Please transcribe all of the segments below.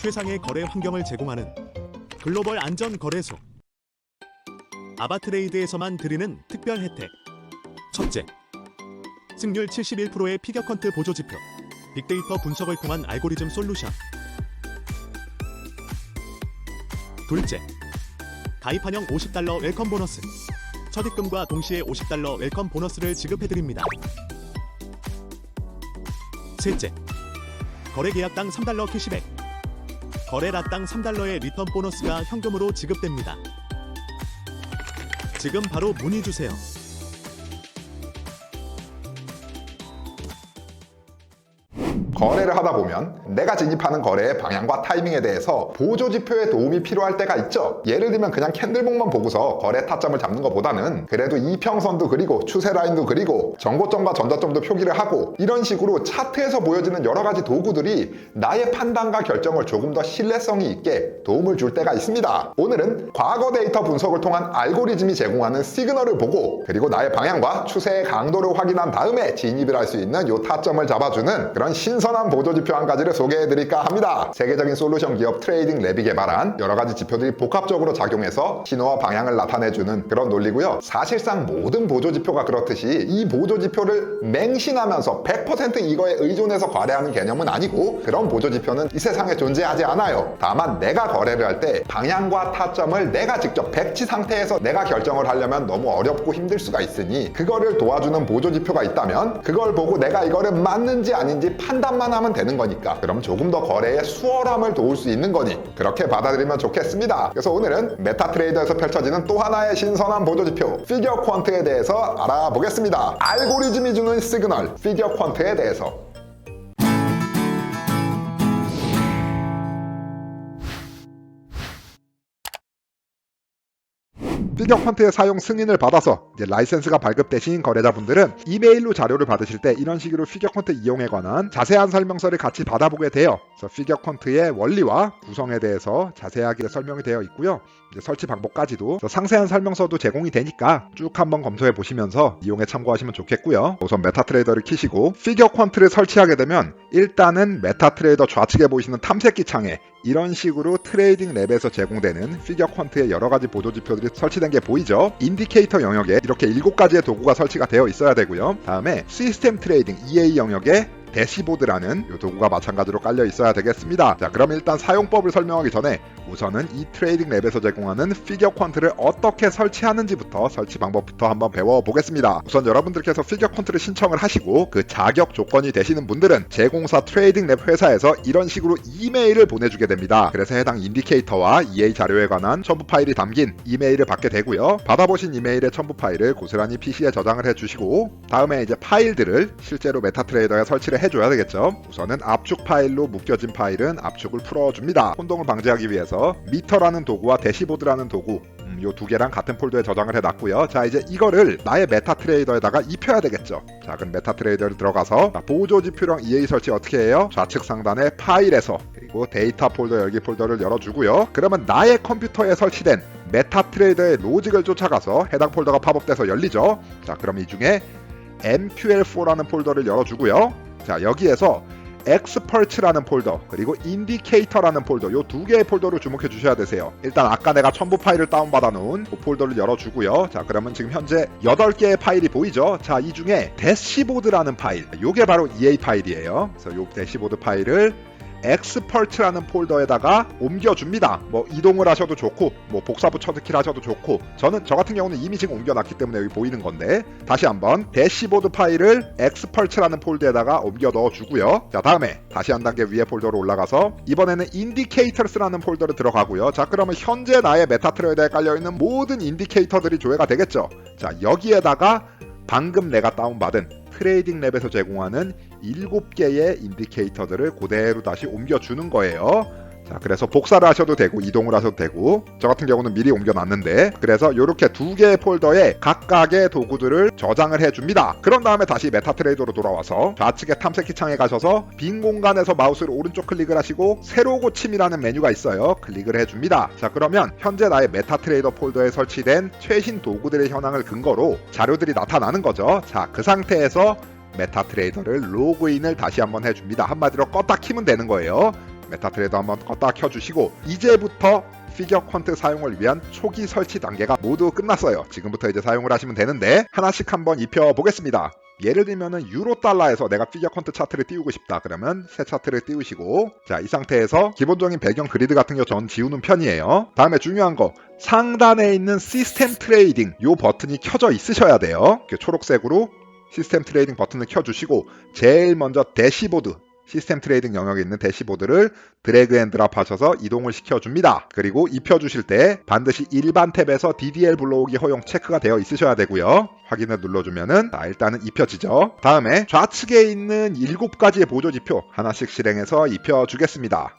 최상의 거래 환경을 제공하는 글로벌 안전 거래소. 아바트레이드에서만 드리는 특별 혜택. 첫째, 승률 71%의 피겨컨트 보조지표, 빅데이터 분석을 통한 알고리즘 솔루션. 둘째, 가입한형 $50 웰컴 보너스. 첫 입금과 동시에 $50 웰컴 보너스를 지급해드립니다. 셋째, 거래 계약당 $3 캐시백, 거래라당 $3의 리턴 보너스가 현금으로 지급됩니다. 지금 바로 문의주세요. 거래를 하다 보면 내가 진입하는 거래의 방향과 타이밍에 대해서 보조지표의 도움이 필요할 때가 있죠. 예를 들면 그냥 캔들봉만 보고서 거래 타점을 잡는 것보다는 그래도 이평선도 그리고 추세 라인도 그리고 정고점과 전저점도 표기를 하고 이런 식으로 차트에서 보여지는 여러 가지 도구들이 나의 판단과 결정을 조금 더 신뢰성이 있게 도움을 줄 때가 있습니다. 오늘은 과거 데이터 분석을 통한 알고리즘이 제공하는 시그널을 보고 그리고 나의 방향과 추세의 강도를 확인한 다음에 진입을 할 수 있는 이 타점을 잡아주는 그런 신선한 보조지표 한 가지를 소개해드릴까 합니다. 세계적인 솔루션 기업 트레이딩 랩이 개발한 여러 가지 지표들이 복합적으로 작용해서 신호와 방향을 나타내주는 그런 논리고요. 사실상 모든 보조지표가 그렇듯이 이 보조지표를 맹신하면서 100% 이거에 의존해서 거래하는 개념은 아니고 그런 보조지표는 이 세상에 존재하지 않아요. 다만 내가 거래를 할 때 방향과 타점을 내가 직접 백지 상태에서 내가 결정을 하려면 너무 어렵고 힘들 수가 있으니 그거를 도와주는 보조지표가 있다면 그걸 보고 내가 이거를 맞는지 아닌지 판단만 하면 되는 거니까 그럼 조금 더 거래의 수월함을 도울 수 있는 거니 그렇게 받아들이면 좋겠습니다. 그래서 오늘은 메타트레이더에서 펼쳐지는 또 하나의 신선한 보조지표 피겨 퀀트에 대해서 알아보겠습니다. 알고리즘이 주는 시그널 피겨 퀀트에 대해서. 피겨 퀀트의 사용 승인을 받아서 이제 라이센스가 발급되신 거래자분들은 이메일로 자료를 받으실 때 이런 식으로 피겨 퀀트 이용에 관한 자세한 설명서를 같이 받아보게 돼요. 그래서 피겨 퀀트의 원리와 구성에 대해서 자세하게 설명이 되어 있고요. 이제 설치 방법까지도 상세한 설명서도 제공이 되니까 쭉 한번 검토해 보시면서 이용에 참고하시면 좋겠고요. 우선 메타트레이더를 키시고 피겨 퀀트를 설치하게 되면 일단은 메타트레이더 좌측에 보이시는 탐색기 창에 이런 식으로 트레이딩 랩에서 제공되는 피겨 퀀트의 여러 가지 보조지표들이 설치된 게 보이죠? 인디케이터 영역에 이렇게 7가지의 도구가 설치가 되어 있어야 되고요. 다음에 시스템 트레이딩 EA 영역에 대시보드라는 이 도구가 마찬가지로 깔려 있어야 되겠습니다. 자, 그럼 일단 사용법을 설명하기 전에 우선은 이 트레이딩 랩에서 제공하는 피겨 퀀트를 어떻게 설치하는지부터 설치 방법부터 한번 배워보겠습니다. 우선 여러분들께서 피겨 퀀트를 신청을 하시고 그 자격 조건이 되시는 분들은 제공사 트레이딩 랩 회사에서 이런 식으로 이메일을 보내주게 됩니다. 그래서 해당 인디케이터와 EA 자료에 관한 첨부 파일이 담긴 이메일을 받게 되고요. 받아보신 이메일의 첨부 파일을 고스란히 PC에 저장을 해주시고 다음에 이제 파일들을 실제로 메타트레이더에 설치를 해줘야 되겠죠. 우선은 압축 파일로 묶여진 파일은 압축을 풀어줍니다. 혼동을 방지하기 위해서 미터라는 도구와 대시보드라는 도구 요 두 개랑 같은 폴더에 저장을 해놨고요. 자, 이제 이거를 나의 메타트레이더에다가 입혀야 되겠죠. 자, 그럼 메타트레이더를 들어가서 보조지표랑 EA 설치 어떻게 해요? 좌측 상단에 파일에서 그리고 데이터 폴더 열기 폴더를 열어주고요. 그러면 나의 컴퓨터에 설치된 메타트레이더의 로직을 쫓아가서 해당 폴더가 팝업돼서 열리죠. 자, 그럼 이 중에 MQL4라는 폴더를 열어주고요. 자, 여기에서 엑스퍼츠라는 폴더 그리고 인디케이터라는 폴더 요 두 개의 폴더를 주목해 주셔야 되세요. 일단 아까 내가 첨부 파일을 다운받아 놓은 그 폴더를 열어주고요. 자, 그러면 지금 현재 8개의 파일이 보이죠. 자, 이 중에 대시보드라는 파일 요게 바로 EA 파일이에요. 그래서 요 대시보드 파일을 엑스퍼츠라는 폴더에다가 옮겨줍니다. 뭐 이동을 하셔도 좋고 뭐 복사부 쳐넣기를 하셔도 좋고 저 같은 경우는 이미 지금 옮겨놨기 때문에 여기 보이는 건데 다시 한번 대시보드 파일을 엑스퍼츠라는 폴더에다가 옮겨 넣어주고요. 자, 다음에 다시 한 단계 위에 폴더로 올라가서 이번에는 인디케이터스라는 폴더로 들어가고요. 자, 그러면 현재 나의 메타트레이더에 깔려있는 모든 인디케이터들이 조회가 되겠죠. 자, 여기에다가 방금 내가 다운받은 트레이딩 랩에서 제공하는 7개의 인디케이터들을 그대로 다시 옮겨주는 거예요. 자, 그래서 복사를 하셔도 되고 이동을 하셔도 되고 저 같은 경우는 미리 옮겨놨는데 그래서 이렇게 2개의 폴더에 각각의 도구들을 저장을 해줍니다. 그런 다음에 다시 메타트레이더로 돌아와서 좌측의 탐색기 창에 가셔서 빈 공간에서 마우스를 오른쪽 클릭을 하시고 새로 고침이라는 메뉴가 있어요. 클릭을 해줍니다. 자, 그러면 현재 나의 메타트레이더 폴더에 설치된 최신 도구들의 현황을 근거로 자료들이 나타나는 거죠. 자, 그 상태에서 메타트레이더를 로그인을 다시 한번 해줍니다. 한마디로 껐다 키면 되는 거예요. 메타트레이더 한번 껐다 켜주시고 이제부터 피겨 퀀트 사용을 위한 초기 설치 단계가 모두 끝났어요. 지금부터 이제 사용을 하시면 되는데 하나씩 한번 입혀 보겠습니다. 예를 들면은 유로 달러에서 내가 피겨 퀀트 차트를 띄우고 싶다 그러면 새 차트를 띄우시고, 자, 이 상태에서 기본적인 배경 그리드 같은 거 전 지우는 편이에요. 다음에 중요한 거, 상단에 있는 시스템 트레이딩 요 버튼이 켜져 있으셔야 돼요. 이렇게 초록색으로 시스템 트레이딩 버튼을 켜주시고 제일 먼저 대시보드, 시스템 트레이딩 영역에 있는 대시보드를 드래그 앤 드랍 하셔서 이동을 시켜줍니다. 그리고 입혀주실 때 반드시 일반 탭에서 DDL 불러오기 허용 체크가 되어 있으셔야 되고요. 확인을 눌러주면은 일단은 입혀지죠. 다음에 좌측에 있는 7가지의 보조 지표 하나씩 실행해서 입혀주겠습니다.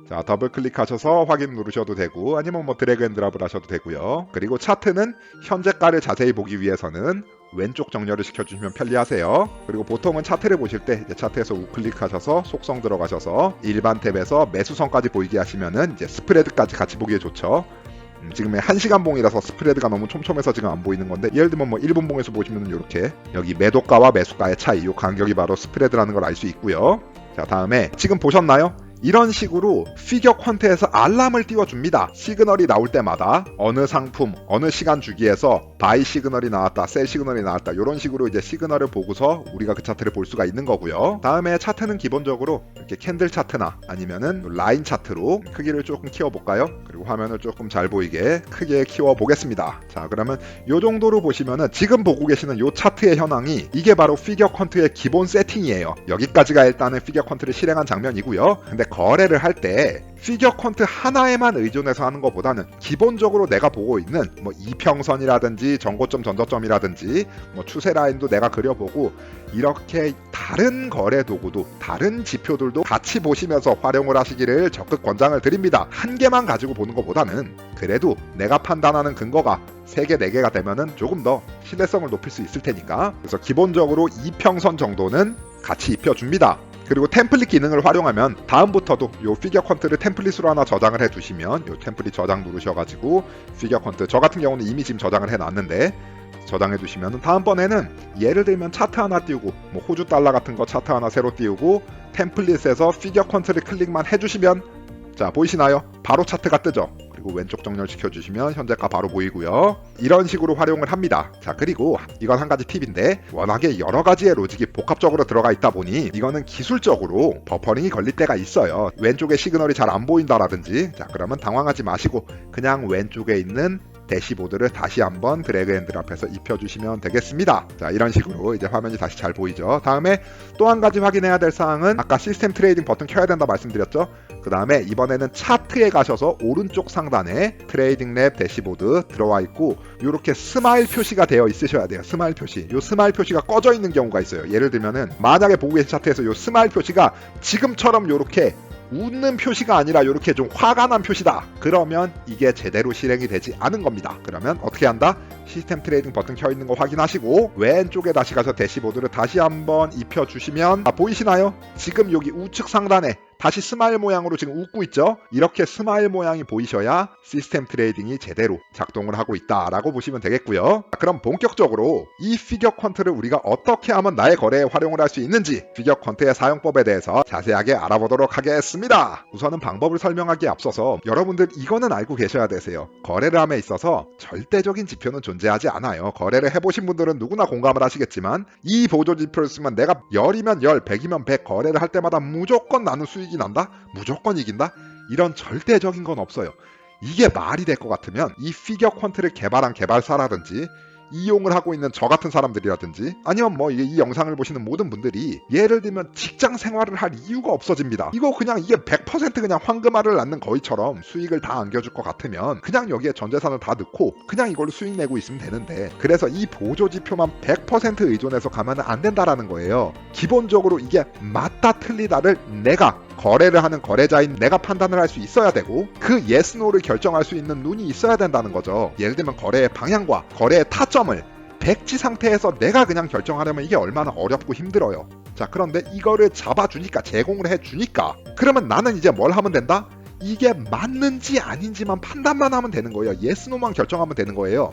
자, 더블 클릭하셔서 확인 누르셔도 되고 아니면 뭐 드래그 앤 드랍을 하셔도 되고요. 그리고 차트는 현재가를 자세히 보기 위해서는 왼쪽 정렬을 시켜주시면 편리하세요. 그리고 보통은 차트를 보실 때 이제 차트에서 우클릭하셔서 속성 들어가셔서 일반 탭에서 매수선까지 보이게 하시면은 이제 스프레드까지 같이 보기에 좋죠. 지금 1시간 봉이라서 스프레드가 너무 촘촘해서 지금 안 보이는 건데, 예를 들면 뭐 1분 봉에서 보시면 이렇게 여기 매도가와 매수가의 차이, 이 간격이 바로 스프레드라는 걸 알 수 있고요. 자, 다음에 지금 보셨나요? 이런 식으로 피겨 퀀트에서 알람을 띄워줍니다. 시그널이 나올 때마다 어느 상품, 어느 시간 주기에서 바이 시그널이 나왔다, 셀 시그널이 나왔다, 이런 식으로 이제 시그널을 보고서 우리가 그 차트를 볼 수가 있는 거고요. 다음에 차트는 기본적으로 이렇게 캔들 차트나 아니면은 라인 차트로 크기를 조금 키워볼까요? 그리고 화면을 조금 잘 보이게 크게 키워보겠습니다. 자, 그러면 이 정도로 보시면은 지금 보고 계시는 이 차트의 현황이 이게 바로 피겨 퀀트의 기본 세팅이에요. 여기까지가 일단은 피겨 퀀트를 실행한 장면이고요. 근데 거래를 할 때 피겨 퀀트 하나에만 의존해서 하는 것보다는 기본적으로 내가 보고 있는 뭐 이평선이라든지 전고점 전저점이라든지 뭐 추세 라인도 내가 그려보고 이렇게 다른 거래 도구도 다른 지표들도 같이 보시면서 활용을 하시기를 적극 권장을 드립니다. 한 개만 가지고 보는 것보다는 그래도 내가 판단하는 근거가 3개, 4개가 되면은 조금 더 신뢰성을 높일 수 있을 테니까, 그래서 기본적으로 이평선 정도는 같이 입혀줍니다. 그리고 템플릿 기능을 활용하면 다음부터도 요 피겨 퀀트를 템플릿으로 하나 저장을 해두시면 요 템플릿 저장 누르셔가지고 피겨 퀀트, 저 같은 경우는 이미 지금 저장을 해놨는데 저장해두시면 다음번에는 예를 들면 차트 하나 띄우고 뭐 호주 달러 같은 거 차트 하나 새로 띄우고 템플릿에서 피겨 퀀트를 클릭만 해주시면, 자, 보이시나요? 바로 차트가 뜨죠. 그리고 왼쪽 정렬 시켜주시면 현재가 바로 보이고요. 이런 식으로 활용을 합니다. 자, 그리고 이건 한 가지 팁인데, 워낙에 여러 가지의 로직이 복합적으로 들어가 있다 보니 이거는 기술적으로 버퍼링이 걸릴 때가 있어요. 왼쪽에 시그널이 잘 안 보인다라든지. 자, 그러면 당황하지 마시고 그냥 왼쪽에 있는 대시보드를 다시 한번 드래그 앤 드랍해서 입혀주시면 되겠습니다. 자, 이런 식으로 이제 화면이 다시 잘 보이죠. 다음에 또 한 가지 확인해야 될 사항은 아까 시스템 트레이딩 버튼 켜야 된다 말씀드렸죠. 그 다음에 이번에는 차트에 가셔서 오른쪽 상단에 트레이딩 랩 대시보드 들어와 있고 이렇게 스마일 표시가 되어 있으셔야 돼요. 스마일 표시. 요 스마일 표시가 꺼져 있는 경우가 있어요. 예를 들면은 만약에 보고 계신 차트에서 요 스마일 표시가 지금처럼 요렇게 웃는 표시가 아니라 이렇게 좀 화가 난 표시다. 그러면 이게 제대로 실행이 되지 않은 겁니다. 그러면 어떻게 한다? 시스템 트레이딩 버튼 켜 있는 거 확인하시고 왼쪽에 다시 가서 대시보드를 다시 한번 입혀주시면, 보이시나요? 지금 여기 우측 상단에 다시 스마일 모양으로 지금 웃고 있죠? 이렇게 스마일 모양이 보이셔야 시스템 트레이딩이 제대로 작동을 하고 있다라고 보시면 되겠고요. 그럼 본격적으로 이 피겨 퀀트를 우리가 어떻게 하면 나의 거래에 활용을 할 수 있는지 피겨 퀀트의 사용법에 대해서 자세하게 알아보도록 하겠습니다. 우선은 방법을 설명하기에 앞서서 여러분들 이거는 알고 계셔야 되세요. 거래를 함에 있어서 절대적인 지표는 존재하지 않아요. 거래를 해보신 분들은 누구나 공감을 하시겠지만 이 보조 지표를 쓰면 내가 10이면 10, 100이면 100 거래를 할 때마다 무조건 나는 수익이 난다? 무조건 이긴다? 이런 절대적인 건 없어요. 이게 말이 될 것 같으면 이 피겨 퀀트를 개발한 개발사라든지 이용을 하고 있는 저 같은 사람들이라든지 아니면 뭐 이 영상을 보시는 모든 분들이 예를 들면 직장 생활을 할 이유가 없어집니다. 이거 그냥 이게 100% 그냥 황금알을 낳는 거위처럼 수익을 다 안겨줄 것 같으면 그냥 여기에 전 재산을 다 넣고 그냥 이걸로 수익 내고 있으면 되는데, 그래서 이 보조 지표만 100% 의존해서 가면 안 된다라는 거예요. 기본적으로 이게 맞다 틀리다를 내가 거래를 하는 거래자인 내가 판단을 할 수 있어야 되고 그 yes, no를 결정할 수 있는 눈이 있어야 된다는 거죠. 예를 들면 거래의 방향과 거래의 타점을 백지 상태에서 내가 그냥 결정하려면 이게 얼마나 어렵고 힘들어요. 자, 그런데 이거를 잡아주니까, 제공을 해주니까 그러면 나는 이제 뭘 하면 된다? 이게 맞는지 아닌지만 판단만 하면 되는 거예요. yes, no만 결정하면 되는 거예요.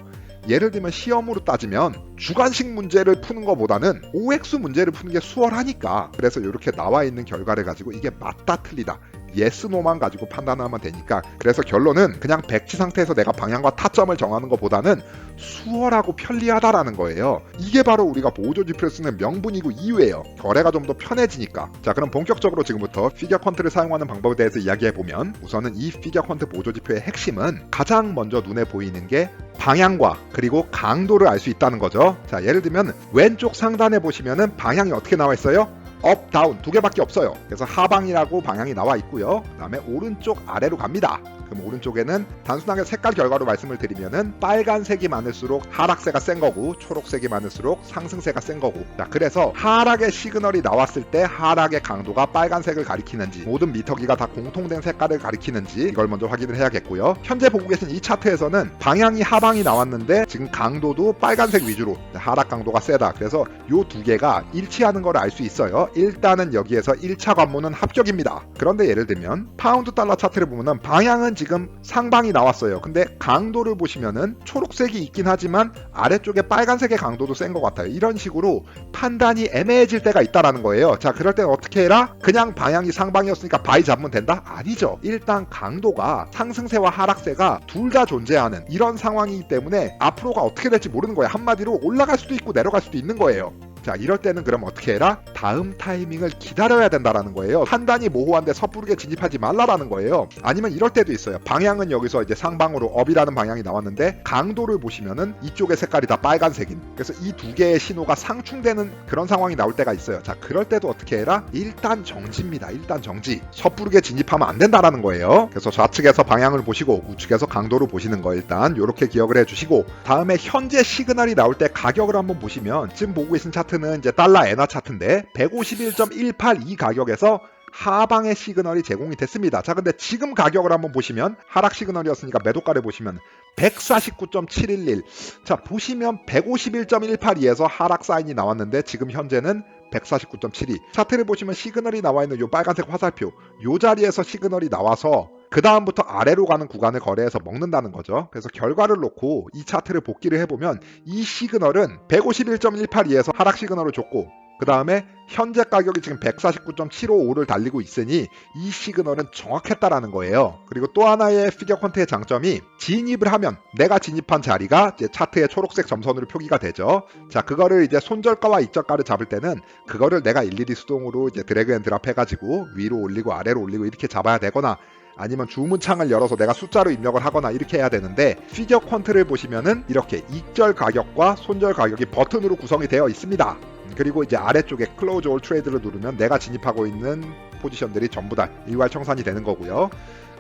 예를 들면 시험으로 따지면 주관식 문제를 푸는 것보다는 OX 문제를 푸는 게 수월하니까, 그래서 이렇게 나와 있는 결과를 가지고 이게 맞다 틀리다 yes, no만 가지고 판단하면 되니까, 그래서 결론은 그냥 백지 상태에서 내가 방향과 타점을 정하는 것보다는 수월하고 편리하다라는 거예요. 이게 바로 우리가 보조지표를 쓰는 명분이고 이유예요. 거래가 좀 더 편해지니까. 자, 그럼 본격적으로 지금부터 피겨 퀀트를 사용하는 방법에 대해서 이야기해보면, 우선은 이 피겨 퀀트 보조지표의 핵심은 가장 먼저 눈에 보이는 게 방향과 그리고 강도를 알 수 있다는 거죠. 자, 예를 들면 왼쪽 상단에 보시면은 방향이 어떻게 나와 있어요? 업, 다운 두 개밖에 없어요. 그래서 하방이라고 방향이 나와 있고요. 그 다음에 오른쪽 아래로 갑니다. 그럼 오른쪽에는 단순하게 색깔 결과로 말씀을 드리면은 빨간색이 많을수록 하락세가 센 거고, 초록색이 많을수록 상승세가 센 거고. 자, 그래서 하락의 시그널이 나왔을 때 하락의 강도가 빨간색을 가리키는지, 모든 미터기가 다 공통된 색깔을 가리키는지 이걸 먼저 확인을 해야겠고요. 현재 보고 계신 이 차트에서는 방향이 하방이 나왔는데 지금 강도도 빨간색 위주로 하락 강도가 세다. 그래서 요 두 개가 일치하는 걸 알 수 있어요. 일단은 여기에서 1차 관문은 합격입니다. 그런데 예를 들면 파운드 달러 차트를 보면은 방향은 지금 상방이 나왔어요. 근데 강도를 보시면은 초록색이 있긴 하지만 아래쪽에 빨간색의 강도도 센 것 같아요. 이런 식으로 판단이 애매해질 때가 있다라는 거예요. 자, 그럴 때는 어떻게 해라? 그냥 방향이 상방이었으니까 바이 잡으면 된다? 아니죠. 일단 강도가 상승세와 하락세가 둘 다 존재하는 이런 상황이기 때문에 앞으로가 어떻게 될지 모르는 거예요. 한마디로 올라갈 수도 있고 내려갈 수도 있는 거예요. 자, 이럴 때는 그럼 어떻게 해라? 다음 타이밍을 기다려야 된다라는 거예요. 판단이 모호한데 섣부르게 진입하지 말라라는 거예요. 아니면 이럴 때도 있어요. 방향은 여기서 이제 상방으로 업이라는 방향이 나왔는데 강도를 보시면은 이쪽의 색깔이 다 빨간색인, 그래서 이 두 개의 신호가 상충되는 그런 상황이 나올 때가 있어요. 자, 그럴 때도 어떻게 해라? 일단 정지입니다. 일단 정지. 섣부르게 진입하면 안 된다라는 거예요. 그래서 좌측에서 방향을 보시고 우측에서 강도를 보시는 거 일단 이렇게 기억을 해주시고, 다음에 현재 시그널이 나올 때 가격을 한번 보시면 지금 보고 계신 차트 는 이제 달러 엔화 차트인데 151.182 가격에서 하방의 시그널이 제공이 됐습니다. 자, 근데 지금 가격을 한번 보시면 하락 시그널이었으니까 매도가를 보시면 149.711. 자, 보시면 151.182에서 하락 사인이 나왔는데 지금 현재는 149.72. 차트를 보시면 시그널이 나와 있는 요 빨간색 화살표, 요 자리에서 시그널이 나와서 그 다음부터 아래로 가는 구간을 거래해서 먹는다는 거죠. 그래서 결과를 놓고 이 차트를 복기를 해보면 이 시그널은 151.182에서 하락 시그널을 줬고, 그 다음에 현재 가격이 지금 149.755를 달리고 있으니 이 시그널은 정확했다라는 거예요. 그리고 또 하나의 피겨 퀀트의 장점이 진입을 하면 내가 진입한 자리가 이제 차트의 초록색 점선으로 표기가 되죠. 자, 그거를 이제 손절가와 익절가를 잡을 때는 그거를 내가 일일이 수동으로 이제 드래그 앤 드랍 해가지고 위로 올리고 아래로 올리고 이렇게 잡아야 되거나, 아니면 주문창을 열어서 내가 숫자로 입력을 하거나 이렇게 해야 되는데, 피겨 퀀트를 보시면은 이렇게 익절 가격과 손절 가격이 버튼으로 구성이 되어 있습니다. 그리고 이제 아래쪽에 클로즈 올 트레이드를 누르면 내가 진입하고 있는 포지션들이 전부 다 일괄 청산이 되는 거고요.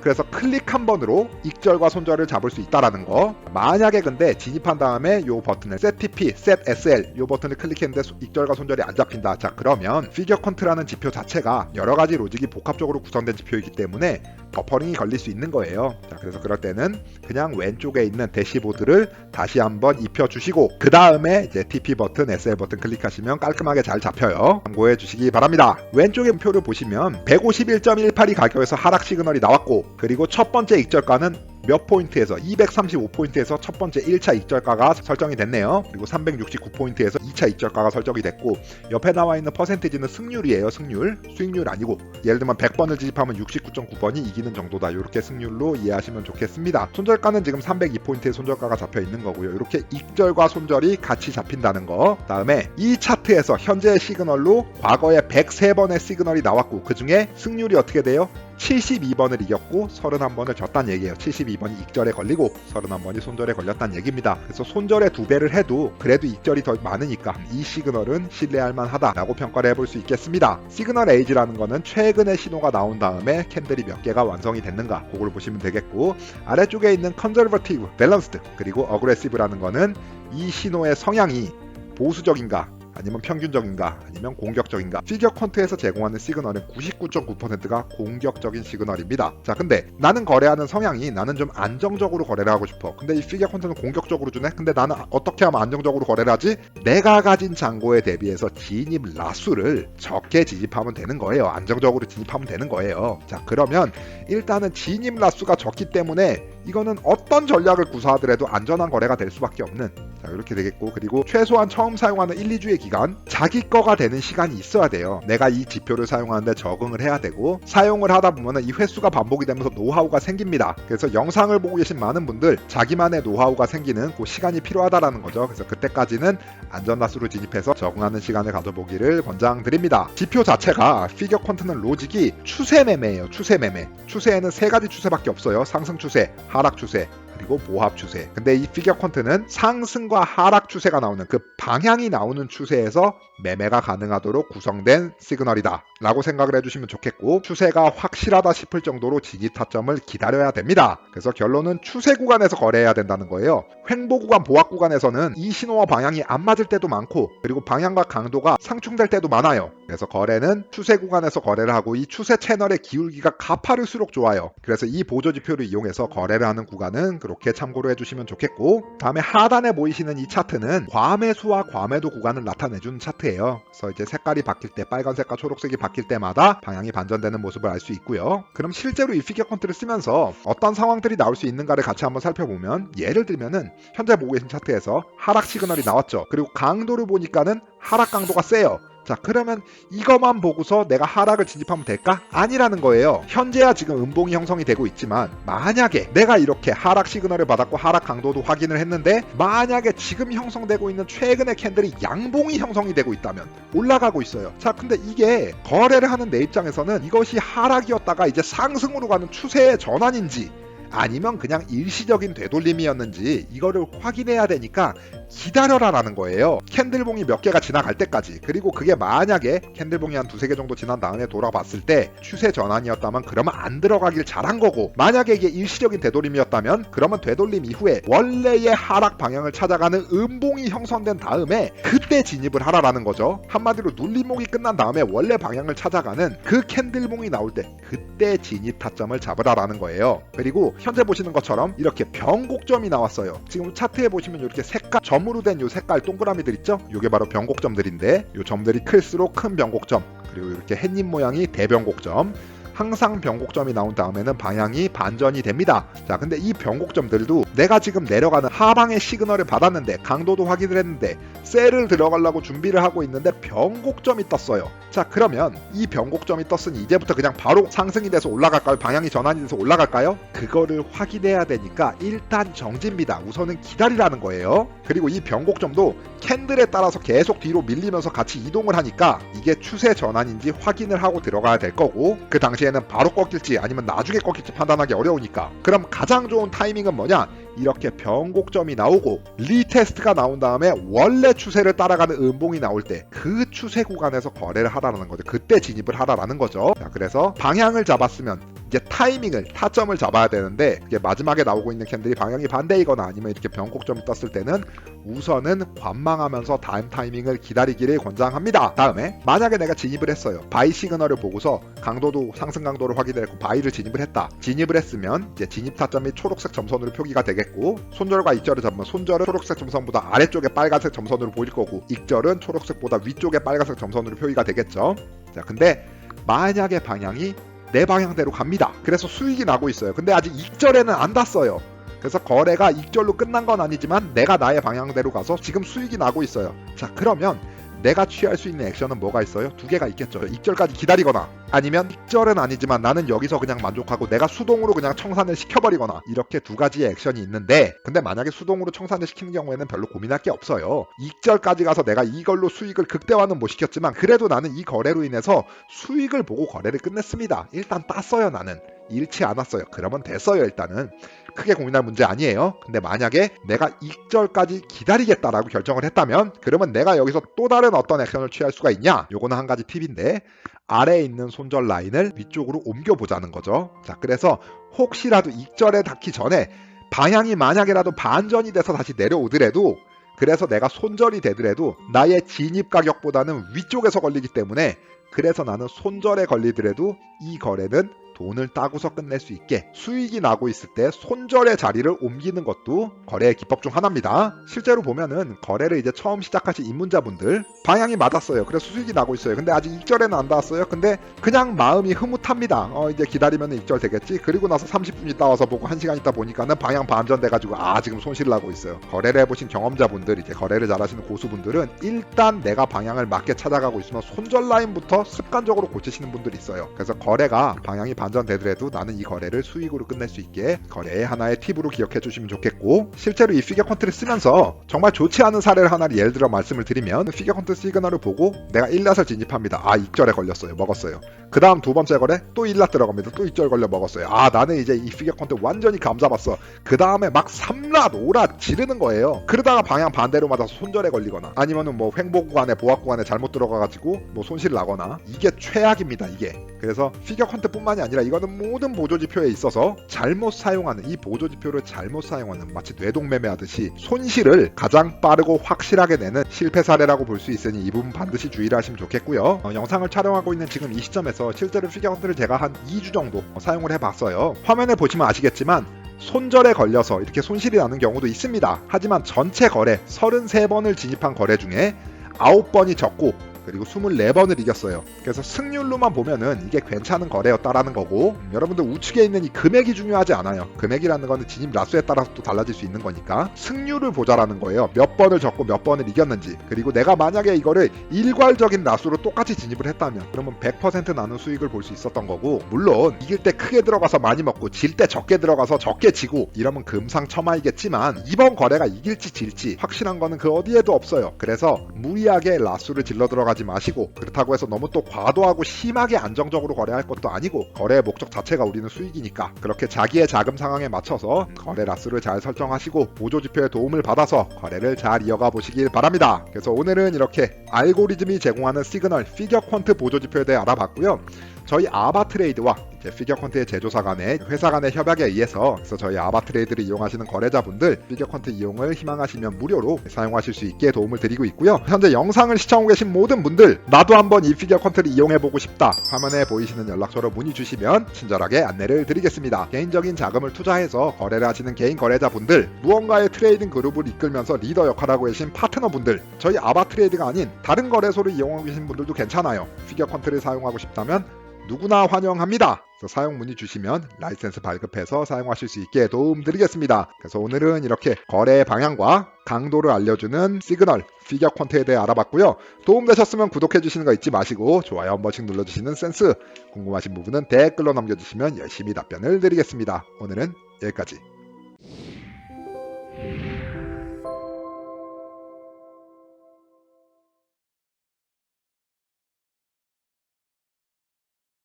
그래서 클릭 한 번으로 익절과 손절을 잡을 수 있다라는 거. 만약에 근데 진입한 다음에 요 버튼을 Set TP, Set SL 요 버튼을 클릭했는데 익절과 손절이 안 잡힌다. 자, 그러면 피겨 퀀트라는 지표 자체가 여러 가지 로직이 복합적으로 구성된 지표이기 때문에 버퍼링이 걸릴 수 있는 거예요. 자, 그래서 그럴 때는 그냥 왼쪽에 있는 대시보드를 다시 한번 입혀주시고, 그 다음에 이제 TP 버튼, SL 버튼 클릭하시면 깔끔하게 잘 잡혀요. 참고해 주시기 바랍니다. 왼쪽의 표를 보시면 151.182 가격에서 하락 시그널이 나왔고, 그리고 첫 번째 익절가는 몇 포인트에서 235포인트에서 첫 번째 1차 익절가가 설정이 됐네요. 그리고 369포인트에서 2차 익절가가 설정이 됐고, 옆에 나와 있는 퍼센티지는 승률이에요. 승률, 수익률 아니고. 예를 들면 100번을 지집하면 69.9번이 이기는 정도다. 이렇게 승률로 이해하시면 좋겠습니다. 손절가는 지금 302포인트의 손절가가 잡혀 있는 거고요. 이렇게 익절과 손절이 같이 잡힌다는 거. 다음에 이 차트에서 현재의 시그널로 과거에 103번의 시그널이 나왔고, 그 중에 승률이 어떻게 돼요? 72번을 이겼고 31번을 졌다는 얘기예요. 72번이 익절에 걸리고 31번이 손절에 걸렸다는 얘기입니다. 그래서 손절에 2배를 해도 그래도 익절이 더 많으니까 이 시그널은 신뢰할 만하다라고 평가를 해볼 수 있겠습니다. 시그널 에이지라는 거는 최근에 신호가 나온 다음에 캔들이 몇 개가 완성이 됐는가, 그걸 보시면 되겠고, 아래쪽에 있는 컨저버티브, 밸런스드, 그리고 어그레시브라는 거는 이 신호의 성향이 보수적인가 아니면 평균적인가 아니면 공격적인가. 피겨 퀀트에서 제공하는 시그널은 99.9%가 공격적인 시그널입니다. 자, 근데 나는 거래하는 성향이 나는 좀 안정적으로 거래를 하고 싶어. 근데 이 피겨 퀀트는 공격적으로 주네. 근데 나는 어떻게 하면 안정적으로 거래를 하지? 내가 가진 잔고에 대비해서 진입 라수를 적게 진입하면 되는 거예요. 안정적으로 진입하면 되는 거예요. 자, 그러면 일단은 진입 라수가 적기 때문에 이거는 어떤 전략을 구사하더라도 안전한 거래가 될 수밖에 없는, 자, 이렇게 되겠고, 그리고 최소한 처음 사용하는 1, 2주의 기간 자기 거가 되는 시간이 있어야 돼요. 내가 이 지표를 사용하는데 적응을 해야 되고, 사용을 하다 보면 이 횟수가 반복이 되면서 노하우가 생깁니다. 그래서 영상을 보고 계신 많은 분들 자기만의 노하우가 생기는 그 시간이 필요하다라는 거죠. 그래서 그때까지는 안전라수로 진입해서 적응하는 시간을 가져보기를 권장드립니다. 지표 자체가 피겨 퀀트는 로직이 추세 매매예요. 추세 매매. 추세에는 세 가지 추세밖에 없어요. 상승 추세, 하락 추세, 그리고 보합 추세. 근데 이 피겨 퀀트는 상승과 하락 추세가 나오는 그 방향이 나오는 추세에서 매매가 가능하도록 구성된 시그널이다 라고 생각을 해주시면 좋겠고, 추세가 확실하다 싶을 정도로 진입 타점을 기다려야 됩니다. 그래서 결론은 추세 구간에서 거래해야 된다는 거예요. 횡보 구간, 보합 구간에서는 이 신호와 방향이 안 맞을 때도 많고, 그리고 방향과 강도가 상충될 때도 많아요. 그래서 거래는 추세 구간에서 거래를 하고, 이 추세 채널의 기울기가 가파를수록 좋아요. 그래서 이 보조 지표를 이용해서 거래를 하는 구간은 그렇게 참고로 해주시면 좋겠고, 다음에 하단에 보이시는 이 차트는 과매수와 과매도 구간을 나타내주는 차트예요. 그래서 이제 색깔이 바뀔 때, 빨간색과 초록색이 바뀔 때마다 방향이 반전되는 모습을 알 수 있고요. 그럼 실제로 이 피겨 퀀트를 쓰면서 어떤 상황들이 나올 수 있는가를 같이 한번 살펴보면, 예를 들면은 현재 보고 계신 차트에서 하락 시그널이 나왔죠. 그리고 강도를 보니까는 하락 강도가 세요. 자, 그러면 이것만 보고서 내가 하락을 진입하면 될까? 아니라는 거예요. 현재야 지금 음봉이 형성이 되고 있지만, 만약에 내가 이렇게 하락 시그널을 받았고 하락 강도도 확인을 했는데, 만약에 지금 형성되고 있는 최근의 캔들이 양봉이 형성이 되고 있다면, 올라가고 있어요. 자, 근데 이게 거래를 하는 내 입장에서는 이것이 하락이었다가 이제 상승으로 가는 추세의 전환인지, 아니면 그냥 일시적인 되돌림이었는지 이거를 확인해야 되니까 기다려라라는 거예요. 캔들봉이 몇 개가 지나갈 때까지. 그리고 그게 만약에 캔들봉이 한 두세 개 정도 지난 다음에 돌아봤을 때 추세 전환이었다면 그러면 안 들어가길 잘한 거고, 만약에 이게 일시적인 되돌림이었다면 그러면 되돌림 이후에 원래의 하락 방향을 찾아가는 음봉이 형성된 다음에 그때 진입을 하라라는 거죠. 한마디로 눌림목이 끝난 다음에 원래 방향을 찾아가는 그 캔들봉이 나올 때 그때 진입 타점을 잡으라라는 거예요. 그리고 현재 보시는 것처럼 이렇게 변곡점이 나왔어요. 지금 차트에 보시면 이렇게 색깔 점으로 된 요 색깔 동그라미들 있죠? 요게 바로 변곡점들인데, 요 점들이 클수록 큰 변곡점, 그리고 이렇게 햇님 모양이 대변곡점, 항상 변곡점이 나온 다음에는 방향이 반전이 됩니다. 자, 근데 이 변곡점들도 내가 지금 내려가는 하방의 시그널을 받았는데, 강도도 확인을 했는데, 셀을 들어가려고 준비를 하고 있는데 변곡점이 떴어요. 자, 그러면 이 변곡점이 떴으니 이제부터 그냥 바로 상승이 돼서 올라갈까요? 방향이 전환이 돼서 올라갈까요? 그거를 확인해야 되니까 일단 정지입니다. 우선은 기다리라는 거예요. 그리고 이 변곡점도 캔들에 따라서 계속 뒤로 밀리면서 같이 이동을 하니까 이게 추세 전환인지 확인을 하고 들어가야 될 거고, 그 당시에는 바로 꺾일지 아니면 나중에 꺾일지 판단하기 어려우니까, 그럼 가장 좋은 타이밍은 뭐냐? 이렇게 변곡점이 나오고 리테스트가 나온 다음에 원래 추세를 따라가는 음봉이 나올 때 그 추세 구간에서 거래를 하라는 거죠. 그때 진입을 하라는 거죠. 자, 그래서 방향을 잡았으면 이제 타이밍을, 타점을 잡아야 되는데, 이게 마지막에 나오고 있는 캔들이 방향이 반대이거나 아니면 이렇게 변곡점이 떴을 때는 우선은 관망하면서 다음 타이밍을 기다리기를 권장합니다. 다음에 만약에 내가 진입을 했어요. 바이 시그널을 보고서 강도도 상승 강도를 확인했고 바이를 진입을 했다. 진입을 했으면 이제 진입 타점이 초록색 점선으로 표기가 되겠고, 손절과 익절을 잡으면 손절은 초록색 점선보다 아래쪽에 빨간색 점선으로 보일 거고, 익절은 초록색보다 위쪽에 빨간색 점선으로 표기가 되겠죠. 자, 근데 만약에 방향이 내 방향대로 갑니다. 그래서 수익이 나고 있어요. 근데 아직 익절에는 안 닿았어요. 그래서 거래가 익절로 끝난 건 아니지만 내가 나의 방향대로 가서 지금 수익이 나고 있어요. 자, 그러면 내가 취할 수 있는 액션은 뭐가 있어요? 두 개가 있겠죠. 익절까지 기다리거나, 아니면 익절은 아니지만 나는 여기서 그냥 만족하고 내가 수동으로 그냥 청산을 시켜버리거나, 이렇게 두 가지의 액션이 있는데, 근데 만약에 수동으로 청산을 시키는 경우에는 별로 고민할 게 없어요. 익절까지 가서 내가 이걸로 수익을 극대화는 못 시켰지만 그래도 나는 이 거래로 인해서 수익을 보고 거래를 끝냈습니다. 일단 땄어요. 나는 잃지 않았어요. 그러면 됐어요. 일단은 크게 고민할 문제 아니에요. 근데 만약에 내가 익절까지 기다리겠다라고 결정을 했다면, 그러면 내가 여기서 또 다른 어떤 액션을 취할 수가 있냐? 요거는 한 가지 팁인데, 아래에 있는 손절 라인을 위쪽으로 옮겨보자는 거죠. 자, 그래서 혹시라도 익절에 닿기 전에 방향이 만약에라도 반전이 돼서 다시 내려오더라도, 그래서 내가 손절이 되더라도 나의 진입 가격보다는 위쪽에서 걸리기 때문에, 그래서 나는 손절에 걸리더라도 이 거래는 돈을 따고서 끝낼 수 있게 수익이 나고 있을 때 손절의 자리를 옮기는 것도 거래의 기법 중 하나입니다. 실제로 보면은 거래를 이제 처음 시작하신 입문자분들 방향이 맞았어요. 그래서 수익이 나고 있어요. 근데 아직 익절에는 안 닿았어요. 근데 그냥 마음이 흐뭇합니다. 이제 기다리면 익절 되겠지. 그리고 나서 30분 있다 와서 보고 1시간 있다 보니까는 방향 반전돼가지고 지금 손실을 하고 있어요. 거래를 해보신 경험자분들, 이제 거래를 잘하시는 고수분들은 일단 내가 방향을 맞게 찾아가고 있으면 손절 라인부터 습관적으로 고치시는 분들이 있어요. 그래서 거래가 방향이 반전되더라도 나는 이 거래를 수익으로 끝낼 수 있게 거래의 하나의 팁으로 기억해 주시면 좋겠고, 실제로 이 피겨 컨트를 쓰면서 정말 좋지 않은 사례를 하나를 예를 들어 말씀을 드리면, 피겨 컨트 시그널을 보고 내가 1랏을 진입합니다. 익절에 걸렸어요. 먹었어요. 그 다음 두 번째 거래 또 1랏 들어갑니다. 또 익절 걸려 먹었어요. 나는 이제 이 피겨 컨트 완전히 감잡았어. 그 다음에 막 3랏, 5랏 지르는 거예요. 그러다가 방향 반대로 맞아서 손절에 걸리거나 아니면은 뭐 횡보 구간에 보합 구간에 잘못 들어가가지고 뭐 손실 나거나, 이게 최악입니다. 이게. 그래서 피겨 컨트뿐만이 아니라 이거는 모든 보조지표에 있어서 잘못 사용하는, 이 보조지표를 잘못 사용하는, 마치 뇌동매매하듯이 손실을 가장 빠르고 확실하게 내는 실패 사례라고 볼 수 있으니 이 부분 반드시 주의를 하시면 좋겠고요. 영상을 촬영하고 있는 지금 이 시점에서 실제로 피겨 컨트를 제가 한 2주 정도 사용을 해봤어요. 화면에 보시면 아시겠지만 손절에 걸려서 이렇게 손실이 나는 경우도 있습니다. 하지만 전체 거래 33번을 진입한 거래 중에 9번이 적고 그리고 24번을 이겼어요. 그래서 승률로만 보면은 이게 괜찮은 거래였다라는 거고, 여러분들 우측에 있는 이 금액이 중요하지 않아요. 금액이라는 거는 진입 라수에 따라서 또 달라질 수 있는 거니까 승률을 보자라는 거예요. 몇 번을 적고 몇 번을 이겼는지. 그리고 내가 만약에 이거를 일괄적인 라수로 똑같이 진입을 했다면 그러면 100% 나는 수익을 볼 수 있었던 거고, 물론 이길 때 크게 들어가서 많이 먹고 질 때 적게 들어가서 적게 지고 이러면 금상첨화이겠지만, 이번 거래가 이길지 질지 확실한 거는 그 어디에도 없어요. 그래서 무리하게 라수를 질러 들어가 지 마시고, 그렇다고 해서 너무 또 과도하고 심하게 안정적으로 거래할 것도 아니고, 거래의 목적 자체가 우리는 수익이니까 그렇게 자기의 자금 상황에 맞춰서 거래 라수를 잘 설정하시고 보조지표의 도움을 받아서 거래를 잘 이어가 보시길 바랍니다. 그래서 오늘은 이렇게 알고리즘이 제공하는 시그널 피겨 퀀트 보조지표에 대해 알아봤고요. 저희 아바트레이드와 피겨 컨트의 제조사 간의 회사 간의 협약에 의해서, 그래서 저희 아바트레이드를 이용하시는 거래자분들 피겨 컨트 이용을 희망하시면 무료로 사용하실 수 있게 도움을 드리고 있고요. 현재 영상을 시청하고 계신 모든 분들, 나도 한번 이 피겨 컨트를 이용해보고 싶다, 화면에 보이시는 연락처로 문의 주시면 친절하게 안내를 드리겠습니다. 개인적인 자금을 투자해서 거래를 하시는 개인 거래자분들, 무언가의 트레이딩 그룹을 이끌면서 리더 역할하고 계신 파트너분들, 저희 아바트레이드가 아닌 다른 거래소를 이용하고 계신 분들도 괜찮아요. 피겨 컨트를 사용하고 싶다면 누구나 환영합니다. 그래서 사용 문의 주시면 라이센스 발급해서 사용하실 수 있게 도움드리겠습니다. 그래서 오늘은 이렇게 거래의 방향과 강도를 알려주는 시그널 피겨 퀀트에 대해 알아봤고요. 도움되셨으면 구독해주시는 거 잊지 마시고 좋아요 한 번씩 눌러주시는 센스, 궁금하신 부분은 댓글로 남겨주시면 열심히 답변을 드리겠습니다. 오늘은 여기까지.